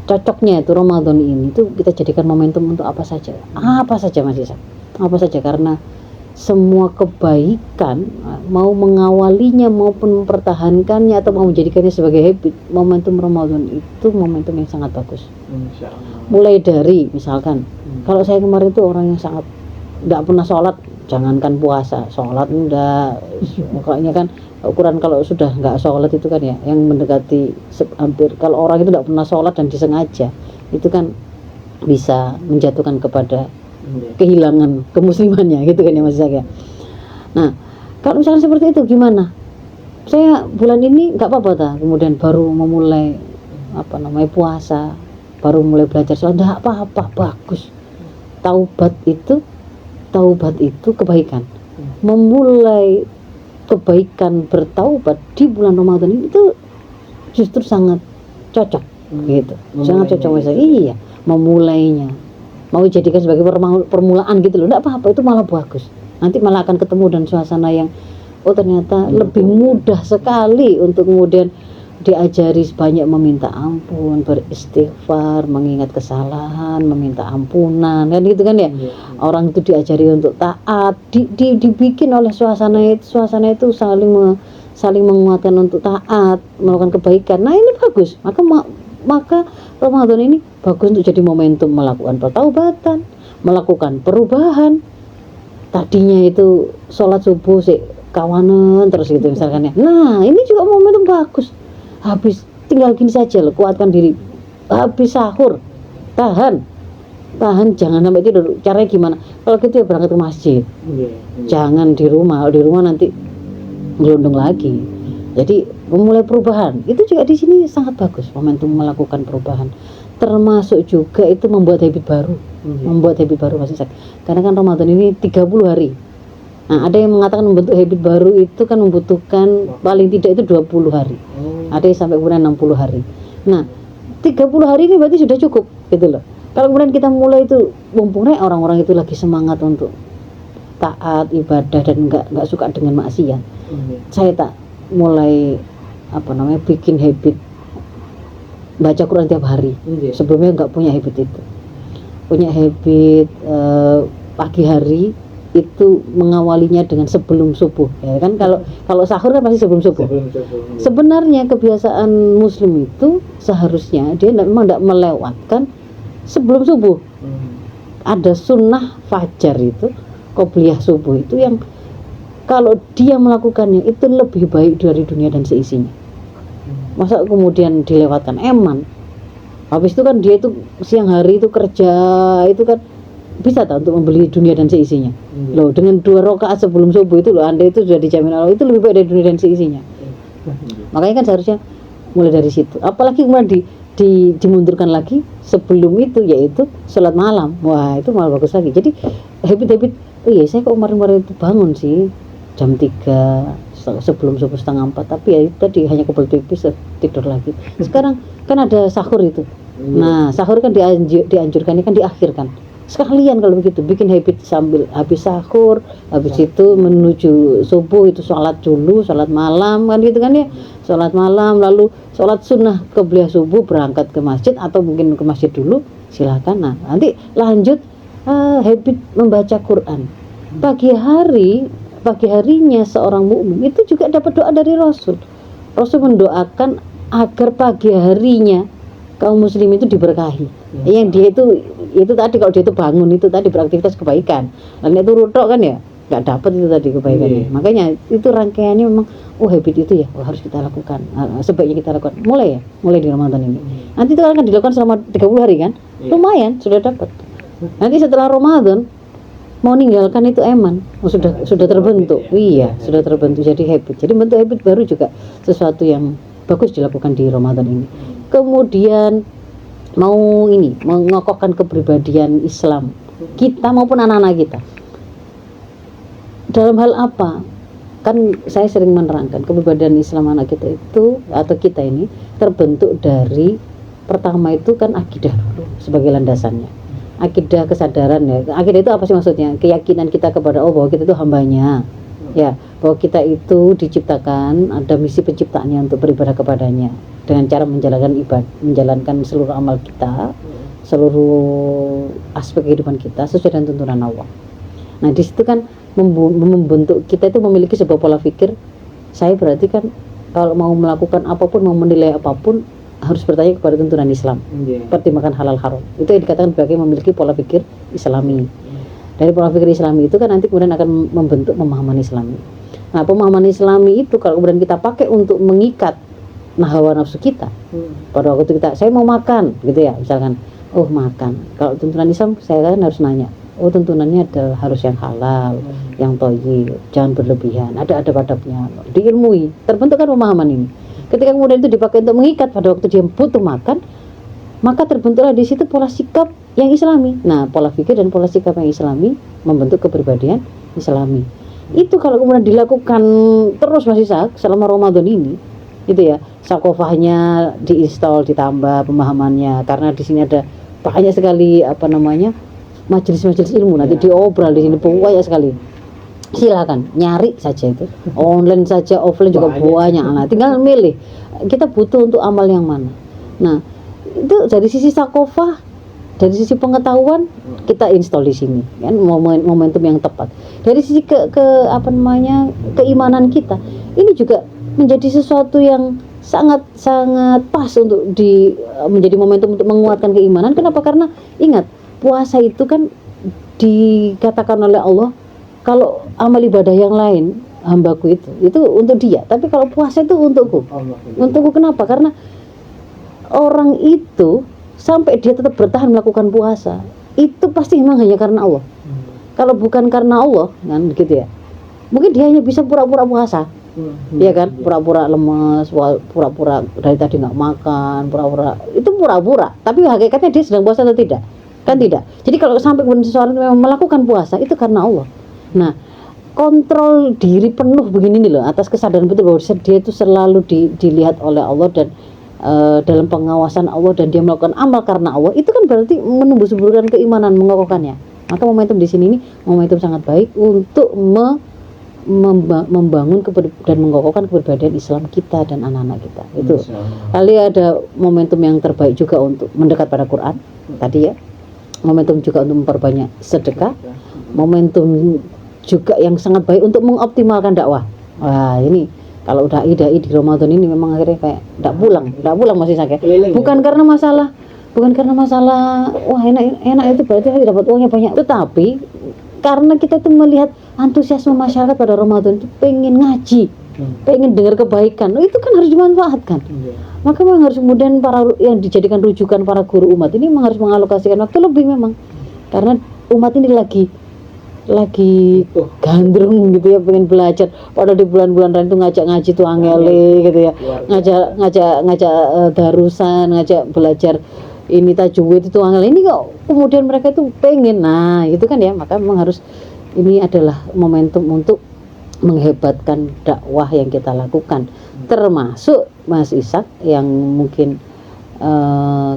cocoknya itu Ramadan ini tuh kita jadikan momentum untuk apa saja Mas Isa, apa saja, karena semua kebaikan mau mengawalinya maupun mempertahankannya atau mau menjadikannya sebagai habit, momentum Ramadan itu momentum yang sangat bagus. Mulai dari misalkan kalau saya kemarin tuh orang yang sangat nggak pernah sholat, jangankan puasa, sholat enggak, makanya kan ukuran kalau sudah nggak sholat itu kan ya yang mendekati hampir, kalau orang itu nggak pernah sholat dan disengaja itu kan bisa menjatuhkan kepada kehilangan kemuslimannya gitu kan ya Mas Isa. Nah kalau misalnya seperti itu gimana, saya bulan ini nggak apa-apa kemudian baru memulai puasa, baru mulai belajar sholat, nggak apa-apa, bagus. Taubat itu kebaikan, memulai kebaikan bertaubat di bulan Ramadan ini itu justru sangat cocok gitu, sangat cocok Mas Isa. Iya, memulainya mau jadikan sebagai permulaan gitu loh, enggak apa-apa, itu malah bagus. Nanti malah akan ketemu dan suasana yang ternyata lebih mudah sekali untuk kemudian diajari banyak meminta ampun, beristighfar, mengingat kesalahan, meminta ampunan kan gitu kan ya. Orang itu diajari untuk taat, dibikin oleh suasana itu saling menguatkan untuk taat, melakukan kebaikan. Nah ini bagus, maka Ramadan ini bagus untuk jadi momentum melakukan pertaubatan, melakukan perubahan. Tadinya itu sholat subuh sih kawanan terus gitu misalkan ya. Nah ini juga momentum bagus. Habis tinggal gini saja loh, kuatkan diri. Habis sahur tahan jangan sampai tidur. Caranya gimana? Kalau gitu ya berangkat ke masjid. Jangan di rumah. Di rumah nanti gelundung lagi. Jadi memulai perubahan itu juga di sini sangat bagus, momentum melakukan perubahan. Termasuk juga itu membuat habit baru Mas Isa. Karena kan Ramadan ini 30 hari. Nah, ada yang mengatakan membentuk habit baru itu kan membutuhkan paling tidak itu 20 hari. Ada yang sampai kemudian 60 hari. Nah, 30 hari ini berarti sudah cukup gitu loh. Kalau kemudian kita mulai itu mumpungnya orang-orang itu lagi semangat untuk taat, ibadah dan enggak suka dengan maksiat. Saya tak mulai bikin habit baca Quran tiap hari. Sebelumnya enggak punya habit itu. Punya habit pagi hari itu mengawalinya dengan sebelum subuh ya kan, kalau sahur kan pasti sebelum subuh. Sebenarnya kebiasaan muslim itu seharusnya dia memang tidak melewatkan sebelum subuh. Ada sunnah fajar itu, qobliyah subuh itu yang kalau dia melakukannya itu lebih baik dari dunia dan seisinya. Masa kemudian dilewatkan eman. Habis itu kan dia itu siang hari itu kerja itu kan bisa tak untuk membeli dunia dan seisinya. Loh, dengan 2 rakaat sebelum subuh itu loh, Anda itu sudah dijamin Allah itu lebih baik dari dunia dan seisinya. Makanya kan seharusnya mulai dari situ. Apalagi kemudian dimundurkan lagi sebelum itu, yaitu sholat malam. Wah, itu malah bagus lagi. Jadi habit-habit, saya kok kemarin itu bangun sih jam 3 sebelum subuh 3:30, tapi ya itu tadi hanya kebelet pipis tidur lagi. Sekarang kan ada sahur itu. Nah, sahur kan dianjurkannya kan diakhirkan. Sekalian kalau begitu bikin habit sambil habis sahur, habis itu menuju subuh itu sholat dulu, sholat malam kan gitu kan ya, sholat malam lalu sholat sunnah qobliyah subuh, berangkat ke masjid atau mungkin ke masjid dulu silakan. Nah nanti lanjut habit membaca Quran pagi harinya seorang mukmin itu juga dapat doa dari Rasul mendoakan agar pagi harinya kaum muslim itu diberkahi. Yang dia itu tadi kalau dia itu bangun itu tadi beraktivitas kebaikan, lalu itu rutok kan ya nggak dapat itu tadi kebaikannya. Makanya itu rangkaiannya memang habit itu ya harus kita lakukan, sebaiknya kita lakukan mulai di Ramadan ini. Nanti itu akan dilakukan selama 30 hari kan, lumayan sudah dapat. Nanti setelah Ramadan mau ninggalkan itu eman, sudah terbentuk. Sudah terbentuk jadi habit. Jadi bentuk habit baru juga sesuatu yang bagus dilakukan di Ramadan ini. Kemudian mau mengokohkan kepribadian Islam kita maupun anak-anak kita. Dalam hal apa? Kan saya sering menerangkan kepribadian Islam anak kita itu atau kita ini terbentuk dari pertama itu kan akidah dulu sebagai landasannya. Akidah kesadaran ya. Akidah itu apa sih maksudnya? Keyakinan kita kepada Allah bahwa kita itu hambanya. Ya, bahwa kita itu diciptakan, ada misi penciptaannya untuk beribadah kepadanya. dengan cara menjalankan seluruh amal kita, seluruh aspek kehidupan kita sesuai dengan tuntunan Allah. Nah di situ kan membentuk kita itu memiliki sebuah pola pikir. Saya berarti kan kalau mau melakukan apapun, mau menilai apapun, harus bertanya kepada tuntunan Islam, pertimbangkan halal haram. Itu yang dikatakan sebagai memiliki pola pikir Islami. Dari pola pikir Islami itu kan nanti kemudian akan membentuk pemahaman Islami. Nah pemahaman Islami itu kalau kemudian kita pakai untuk mengikat hawa nafsu kita, pada waktu kita saya mau makan gitu ya, misalkan oh makan, kalau tuntunan Islam saya kan harus nanya, oh tuntunannya adalah harus yang halal, yang thayyib, jangan berlebihan, ada adab-adabnya, diilmui, terbentukkan pemahaman ini. Ketika kemudian itu dipakai untuk mengikat pada waktu dia butuh makan, maka terbentuklah di situ pola sikap yang Islami. Nah, pola pikir dan pola sikap yang Islami membentuk kepribadian Islami. Itu kalau kemudian dilakukan terus Mas Ishak selama Ramadan ini, gitu ya, sakofahnya diinstal, ditambah pemahamannya, karena di sini ada banyak sekali majelis-majelis ilmu, nanti diobral di sini banyak sekali. Silakan nyari saja itu, online saja, offline juga banyak. Nah tinggal milih kita butuh untuk amal yang mana. Nah itu dari sisi sakofah, dari sisi pengetahuan kita install di sini kan, momentum yang tepat. Dari sisi keimanan kita ini juga menjadi sesuatu yang sangat pas untuk menjadi momentum untuk menguatkan keimanan. Kenapa? Karena ingat, puasa itu kan dikatakan oleh Allah, kalau amal ibadah yang lain hambaku itu untuk dia, tapi kalau puasa itu untukku. Untukku kenapa? Karena orang itu sampai dia tetap bertahan melakukan puasa itu pasti memang hanya karena Allah. Kalau bukan karena Allah kan gitu ya, mungkin dia hanya bisa pura-pura puasa, ya kan, pura-pura lemes, pura-pura dari tadi nggak makan, pura-pura, tapi hakikatnya dia sedang puasa atau tidak? Kan tidak. Jadi kalau sampai seseorang memang melakukan puasa itu karena Allah. Nah, kontrol diri penuh begini nih loh, atas kesadaran betul bahwa dia itu selalu dilihat oleh Allah dan dalam pengawasan Allah, dan dia melakukan amal karena Allah, itu kan berarti menumbuh suburkan keimanan, mengokohkannya. Maka momentum di sini ini momentum sangat baik untuk membangun dan mengokohkan kepribadian Islam kita dan anak-anak kita. Itu kali ada momentum yang terbaik juga untuk mendekat pada Quran tadi ya, momentum juga untuk memperbanyak sedekah, momentum juga yang sangat baik untuk mengoptimalkan dakwah. Wah ini kalau dai di Ramadan ini memang akhirnya kayak tidak pulang masih sakit. Bukan karena masalah wah enak itu berarti saya dapat uangnya banyak, tetapi karena kita itu melihat antusiasme masyarakat pada Ramadan itu pengen ngaji, pengen dengar kebaikan, itu kan harus dimanfaatkan. Maka memang harus kemudian yang dijadikan rujukan para guru umat ini memang harus mengalokasikan waktu lebih memang, karena umat ini lagi gandrung gitu ya, pengen belajar. Padahal di bulan-bulan lain itu ngajak ngaji tuh angele gitu ya, ngajak darusan, ngajak belajar ini tajwid itu angel. Ini kok kemudian mereka itu pengen, nah itu kan ya, maka memang harus, ini adalah momentum untuk menghebatkan dakwah yang kita lakukan, termasuk Mas Ishak yang mungkin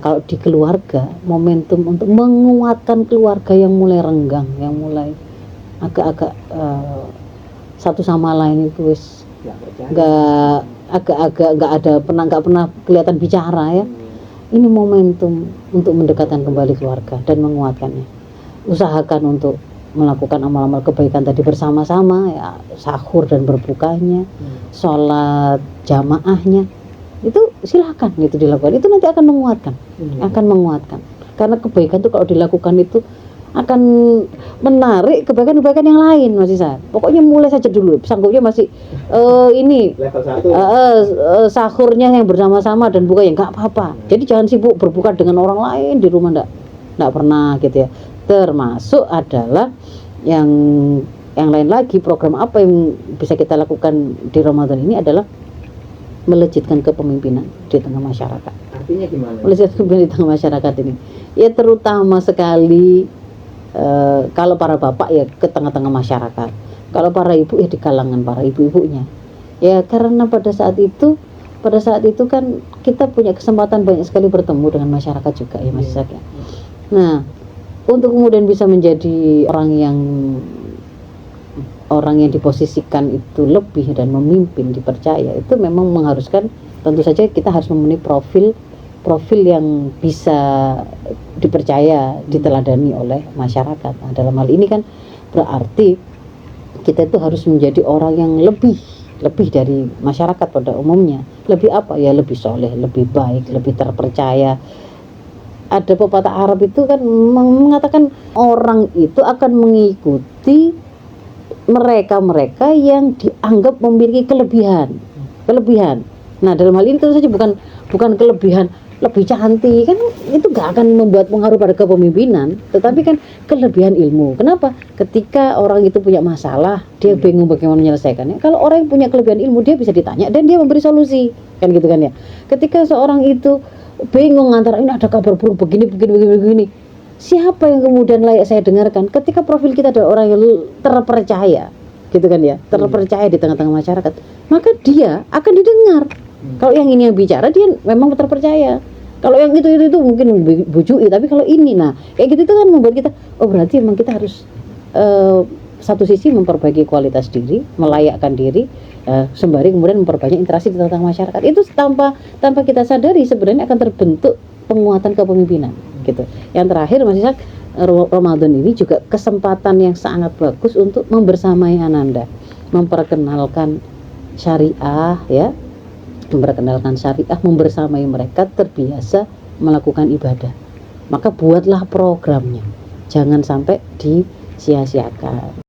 kalau di keluarga, momentum untuk menguatkan keluarga yang mulai renggang, yang mulai agak-agak satu sama lain itu wis nggak pernah kelihatan bicara ya. Ini momentum untuk mendekatkan kembali keluarga dan menguatkannya. Usahakan untuk melakukan amal-amal kebaikan tadi bersama-sama ya, sahur dan berbukanya, sholat jamaahnya, itu silakan gitu dilakukan. Itu nanti akan menguatkan. Karena kebaikan itu kalau dilakukan itu akan menarik kebaikan-kebaikan yang lain, Mas Isa. Pokoknya mulai saja dulu. Sanggupnya masih ini level 1. Sahurnya yang bersama-sama dan buka ya nggak apa-apa. Jadi jangan sibuk berbuka dengan orang lain di rumah, nggak pernah gitu ya. Termasuk adalah yang lain lagi, program apa yang bisa kita lakukan di Ramadan ini adalah melejitkan kepemimpinan di tengah masyarakat. Artinya gimana? Melejitkan kepemimpinan di tengah masyarakat ini, ya terutama sekali kalau para bapak ya ke tengah-tengah masyarakat, kalau para ibu ya di kalangan para ibu-ibunya. Ya karena pada saat itu kan kita punya kesempatan banyak sekali bertemu dengan masyarakat juga ya Mas Ishak ya. Nah, untuk kemudian bisa menjadi orang yang diposisikan itu lebih dan memimpin, dipercaya, itu memang mengharuskan tentu saja kita harus memenuhi profil yang bisa dipercaya, diteladani oleh masyarakat. Nah, dalam hal ini kan berarti kita itu harus menjadi orang yang lebih dari masyarakat pada umumnya. Lebih apa ya? Lebih soleh, lebih baik, lebih terpercaya. Ada pepatah Arab itu kan mengatakan orang itu akan mengikuti mereka yang dianggap memiliki kelebihan. Nah, dalam hal ini tentu saja bukan kelebihan lebih cantik, kan itu gak akan membuat pengaruh pada kepemimpinan, tetapi kan kelebihan ilmu. Kenapa? Ketika orang itu punya masalah, dia bingung bagaimana menyelesaikannya. Kalau orang yang punya kelebihan ilmu, dia bisa ditanya dan dia memberi solusi, kan gitu kan ya. Ketika seorang itu bingung antara ini ada kabar buruk begini, siapa yang kemudian layak saya dengarkan? Ketika profil kita adalah orang yang terpercaya, gitu kan ya, terpercaya di tengah-tengah masyarakat, maka dia akan didengar. Kalau yang ini yang bicara, dia memang terpercaya. Kalau yang itu mungkin bujui, tapi kalau ini, nah kayak gitu itu kan membuat kita, oh berarti memang kita harus satu sisi memperbaiki kualitas diri, melayakkan diri, sembari kemudian memperbanyak interaksi di tengah masyarakat. Itu tanpa kita sadari sebenarnya akan terbentuk penguatan kepemimpinan, gitu. Yang terakhir, Mas Ishak, Ramadan ini juga kesempatan yang sangat bagus untuk membersamai Ananda, memperkenalkan syariah, ya, membersamai mereka terbiasa melakukan ibadah. Maka buatlah programnya, jangan sampai disia-siakan.